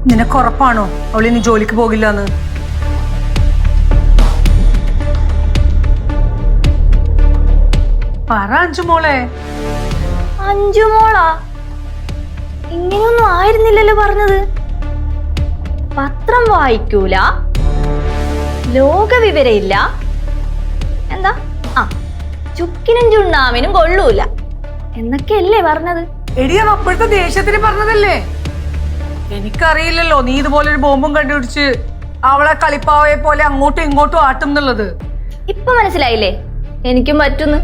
നിനക്ക് ഉറപ്പാണോ അവളിനി ജോലിക്ക് പോകില്ലെന്ന്? പറ അഞ്ജു മോളെ. അഞ്ജു മോളാ? ഇങ്ങനെയൊന്നും ആയിരുന്നില്ലല്ലോ പറഞ്ഞത്. പത്രം വായിക്കൂല, ലോകവിവരമില്ല, എന്താ ചുക്കിനും ചുണ്ണാമിനും കൊള്ളൂല എന്നൊക്കെയല്ലേ പറഞ്ഞത്? എടിയ അപ്പോഴത്തെ ദേഷ്യത്തിന് പറഞ്ഞതല്ലേ. എനിക്കറിയില്ലല്ലോ നീ ഇതുപോലൊരു ബോംബും കണ്ടുപിടിച്ച് അവളെ കളിപ്പാവയെ പോലെ അങ്ങോട്ടും ഇങ്ങോട്ടും ആട്ടും എന്നുള്ളത്. ഇപ്പൊ മനസ്സിലായില്ലേ എനിക്കും പറ്റുന്നു?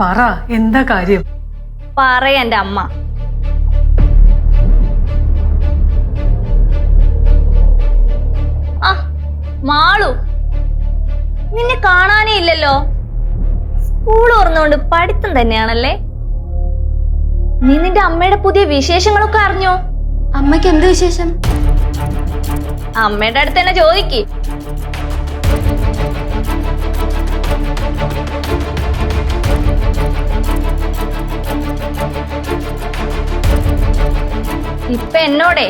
പറ, എന്താ കാര്യം? പറയാ എന്റെ അമ്മ. മാളു, നിന്നെ കാണാനേ ഇല്ലല്ലോ. സ്കൂൾ ഓർന്നുകൊണ്ട് പഠിത്തം തന്നെയാണല്ലേ. നീ നിന്റെ അമ്മയുടെ പുതിയ വിശേഷങ്ങളൊക്കെ അറിഞ്ഞോ? അമ്മയ്ക്ക് എന്ത് വിശേഷം? അമ്മയുടെ അടുത്ത് തന്നെ ചോദിക്ക്. ഇപ്പൊ എന്നോടെ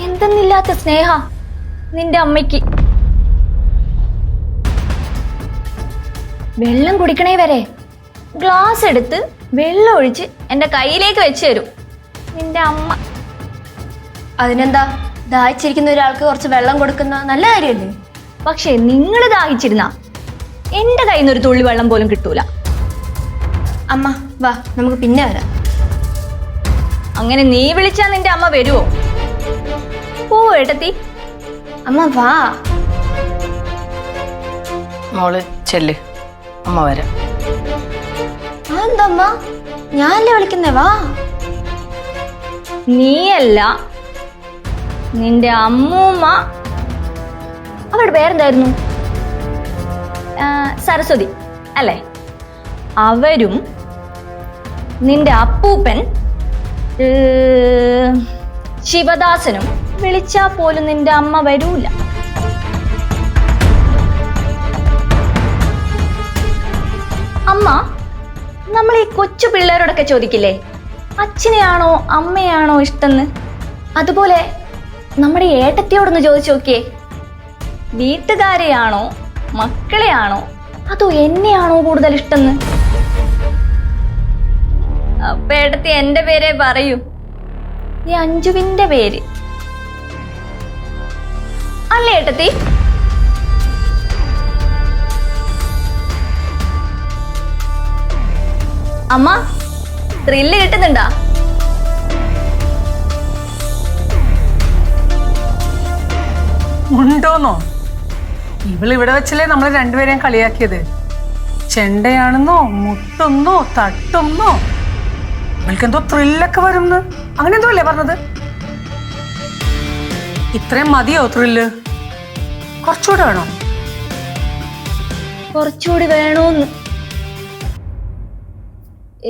എന്തെന്നില്ലാത്ത സ്നേഹ നിന്റെ അമ്മയ്ക്ക്. വെള്ളം കുടിക്കണേ വരെ ഗ്ലാസ് എടുത്ത് വെള്ളം ഒഴിച്ച് എന്റെ കയ്യിലേക്ക് വെച്ച് തരും നിന്റെ അമ്മ. അതിനെന്താ, ദാഹിച്ചിരിക്കുന്ന ഒരാൾക്ക് കുറച്ച് വെള്ളം കൊടുക്കുന്ന നല്ല കാര്യമല്ലേ? പക്ഷെ നിങ്ങൾ ദാഹിച്ചിരുന്ന എന്റെ കയ്യിൽ നിന്ന് ഒരു തുള്ളി വെള്ളം പോലും കിട്ടൂല. അമ്മ വാ, നമുക്ക് പിന്നെ വരാം. അങ്ങനെ നീ വിളിച്ചാ നിന്റെ അമ്മ വരുവോ? പോ ഏട്ടത്തി. അമ്മ വാ. മോള് ചെല്ല്, അമ്മ വരാം. അതെന്താ അമ്മ, ഞാനല്ലേ വിളിക്കുന്നേ? വാ. നീയല്ല, നിന്റെ അമ്മൂമ്മ. അവരുടെ പേരെന്തായിരുന്നു? സരസ്വതി അല്ലേ? അവരും നിന്റെ അപ്പൂപ്പൻ ശിവദാസനും വിളിച്ചാ പോലും നിന്റെ അമ്മ വരൂല. അമ്മ, നമ്മൾ ഈ കൊച്ചു പിള്ളേരോടൊക്കെ ചോദിക്കില്ലേ അച്ഛനെയാണോ അമ്മയാണോ ഇഷ്ടന്ന്? അതുപോലെ നമ്മുടെ ഏട്ടത്തിയോടൊന്ന് ചോദിച്ചു നോക്കിയേ, വീട്ടുകാരെയാണോ മക്കളെയാണോ അതോ എന്നെയാണോ കൂടുതൽ ഇഷ്ടന്ന്? അപ്പൊ ഏട്ടത്തി എന്റെ പേരെ പറയൂ, ഈ അഞ്ജുവിന്റെ പേര് അല്ലേ ഏട്ടത്തി? അമ്മ, ത്രില്ല് കിട്ടുന്നുണ്ടാ? ഉണ്ടോന്നോ? ഇവളിവിടെ വെച്ചല്ലേ നമ്മൾ രണ്ടുപേരെയും കളിയാക്കിയത്. ചെണ്ടയാണെന്നോ മുട്ടുന്നോ തട്ടുന്നോ ഇവൾക്കെന്തോ ത്രില്ലൊക്കെ വരുന്നു, അങ്ങനെ എന്തോ അല്ലേ പറഞ്ഞത്? ഇത്രയും മതിയോ ത്രില്ല്? കുറച്ചുകൂടെ വേണോ? കുറച്ചുകൂടി വേണോന്ന്.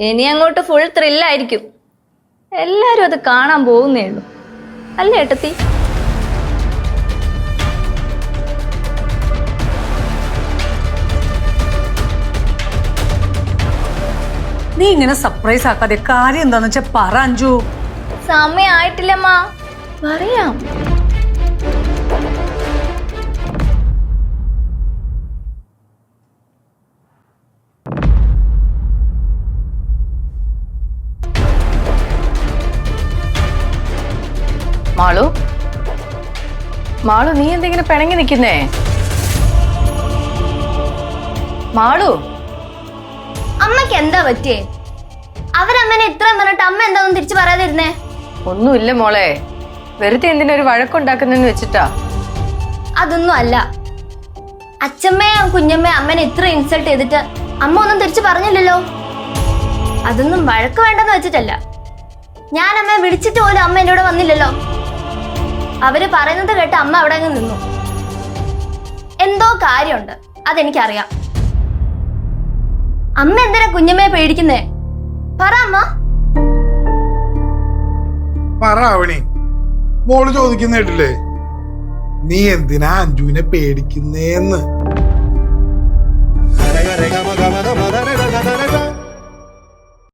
ഇനി അങ്ങോട്ട് ഫുൾ ത്രില്ലായിരിക്കും. എല്ലാരും അത് കാണാൻ പോകുന്നേ ഉള്ളൂ അല്ലേ ഏട്ടത്തി? നീ ഇങ്ങനെ സർപ്രൈസ് ആക്കാതെ കാര്യം എന്താന്ന് വെച്ചാ പറ അഞ്ജു. സമയായിട്ടില്ലമ്മ, പറയാം. മാളു, മാളു നീ എന്തെങ്കിലും പിണങ്ങി നിൽക്കുന്നേ? മാളു, അമ്മയ്ക്ക് എന്താ പറ്റിയേ? അവരമ്മനെ ഇത്രയും പറഞ്ഞിട്ട് അമ്മ എന്താണെന്ന് തിരിച്ചു പറയാതിരുന്നേ? ഒന്നുമില്ല മോളെ, വെറുതെ എന്തിനൊരു വഴക്കുണ്ടാക്കുന്നെന്ന് വെച്ചിട്ടാ. അതൊന്നും അല്ല. അച്ഛമ്മയും കുഞ്ഞമ്മയും അമ്മനെ ഇത്ര ഇൻസൾട്ട് ചെയ്തിട്ട് അമ്മ ഒന്നും തിരിച്ചു പറഞ്ഞില്ലല്ലോ. അതൊന്നും വഴക്ക് വേണ്ടെന്ന് വെച്ചിട്ടല്ല. ഞാൻ അമ്മയെ വിളിച്ചിട്ട് പോലും അമ്മ എന്നോട് വന്നില്ലല്ലോ. അവര് പറയുന്നത് കേട്ട് അമ്മ അവിടെ അങ്ങ് നിന്നു. എന്തോ കാര്യമുണ്ട്, അതെനിക്കറിയാം. അമ്മ എന്തിനാ കുഞ്ഞമ്മയെ പേടിക്കുന്നേ? പറ അമ്മ. പറ അവണി, മോള് ചോദിക്കുന്ന കേട്ടില്ലേ, നീ എന്തിനാ അഞ്ജുവിനെ പേടിക്കുന്നേന്ന്?